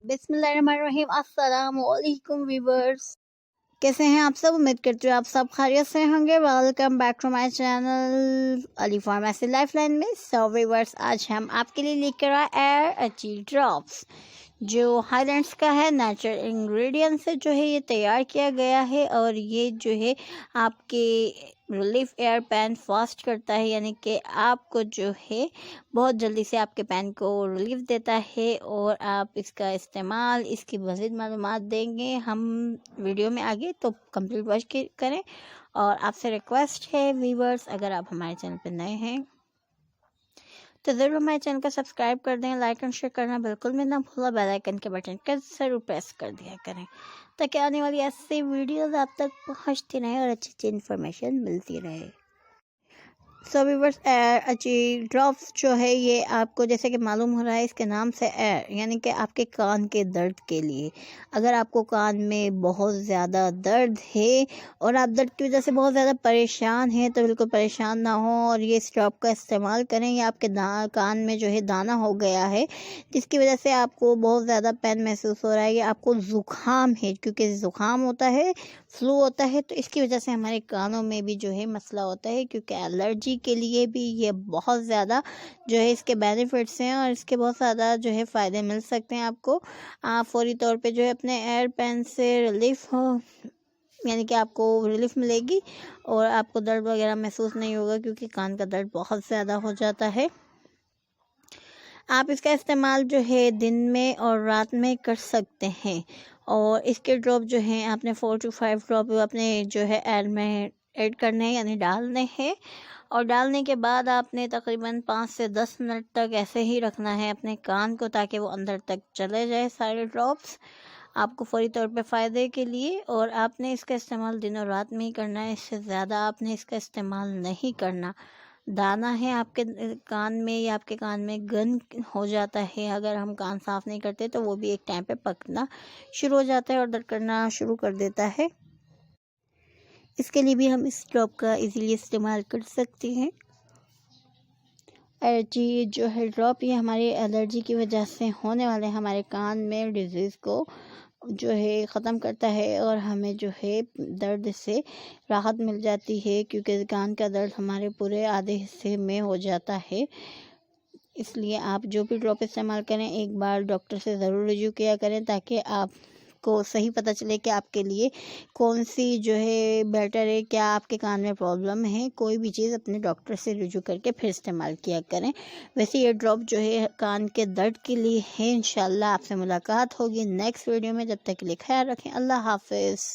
बिस्मिल्लाहिर्रहमानिर्रहीम। अस्सलाम वालेकुम व्यूअर्स, कैसे हैं आप सब? उम्मीद करती हूँ आप सब खैरियत से होंगे। Welcome back to my channel Ali pharmacy lifeline में। सो व्यूअर्स, आज हम आपके लिए लेकर आए एयर अची ड्रॉप्स, जो हाईलैंड्स का है। नेचुरल इंग्रेडिएंट से जो है ये तैयार किया गया है, और ये जो है आपके रिलीफ एयर पैन फास्ट करता है, यानी कि आपको जो है बहुत जल्दी से आपके पैन को रिलीफ देता है। और आप इसका इस्तेमाल, इसकी मज़ीद मालूमात देंगे हम वीडियो में आगे, तो कंप्लीट वॉच करें। और आपसे रिक्वेस्ट है व्यूअर्स, अगर आप हमारे चैनल पर नए हैं तो ज़रूर हमारे चैनल को सब्सक्राइब कर दें, लाइक एंड शेयर करना बिल्कुल भी ना भूला। बेल आइकन के बटन को ज़रूर प्रेस कर दिया करें, ताकि आने वाली ऐसी वीडियोस आप तक पहुंचती रहे और अच्छी अच्छी इन्फॉर्मेशन मिलती रहे। सो व्यूअर्स, एयर अची ड्रॉप्स जो है ये आपको, जैसे कि मालूम हो रहा है इसके नाम से, एयर यानी कि आपके कान के दर्द के लिए। अगर आपको कान में बहुत ज़्यादा दर्द है और आप दर्द की वजह से बहुत ज़्यादा परेशान हैं, तो बिल्कुल परेशान ना हो और ये इस ड्रॉप का इस्तेमाल करें। या आपके कान में जो है दाना हो गया है, जिसकी वजह से आपको बहुत ज़्यादा पेन महसूस हो रहा है, या आपको ज़ुकाम है, क्योंकि ज़ुकाम होता है, फ्लू होता है, तो इसकी वजह से हमारे कानों में भी जो है मसला होता है। क्योंकि एलर्जी के लिए भी ये बहुत ज़्यादा जो है इसके बेनिफिट्स हैं, और इसके बहुत ज़्यादा जो है फ़ायदे मिल सकते हैं आपको। आप फौरी तौर पे जो है अपने एयर पेन से रिलीफ हो, यानी कि आपको रिलीफ मिलेगी और आपको दर्द वगैरह महसूस नहीं होगा, क्योंकि कान का दर्द बहुत ज़्यादा हो जाता है। आप इसका इस्तेमाल जो है दिन में और रात में कर सकते हैं। और इसके ड्रॉप जो हैं आपने 4 to 5 ड्रॉप अपने जो है एयर में ऐड करने हैं, यानी डालने हैं। और डालने के बाद आपने तकरीबन 5 से 10 मिनट तक ऐसे ही रखना है अपने कान को, ताकि वो अंदर तक चले जाए सारे ड्रॉप्स, आपको फौरी तौर पे फ़ायदे के लिए। और आपने इसका इस्तेमाल दिन और रात में ही करना है, इससे ज़्यादा आपने इसका इस्तेमाल नहीं करना। दाना है आपके कान में, या आपके कान में गन हो जाता है, अगर हम कान साफ़ नहीं करते तो वो भी एक टाइम पे पकना शुरू हो जाता है और दर्द करना शुरू कर देता है। इसके लिए भी हम इस ड्रॉप का इजीली इस्तेमाल कर सकते हैं। एलर्जी जो है ड्रॉप, ये हमारी एलर्जी की वजह से होने वाले हमारे कान में डिजीज़ को जो है ख़त्म करता है, और हमें जो है दर्द से राहत मिल जाती है, क्योंकि कान का दर्द हमारे पूरे आधे हिस्से में हो जाता है। इसलिए आप जो भी ड्रॉप इस्तेमाल करें, एक बार डॉक्टर से ज़रूर रुजू किया करें, ताकि आपको सही पता चले कि आपके लिए कौन सी जो है बेटर है, क्या आपके कान में प्रॉब्लम है। कोई भी चीज़ अपने डॉक्टर से रुजू करके फिर इस्तेमाल किया करें। वैसे ये ड्रॉप जो है कान के दर्द के लिए है। इंशाल्लाह आपसे मुलाकात होगी नेक्स्ट वीडियो में। जब तक के लिए ख्याल रखें। अल्लाह हाफिज़।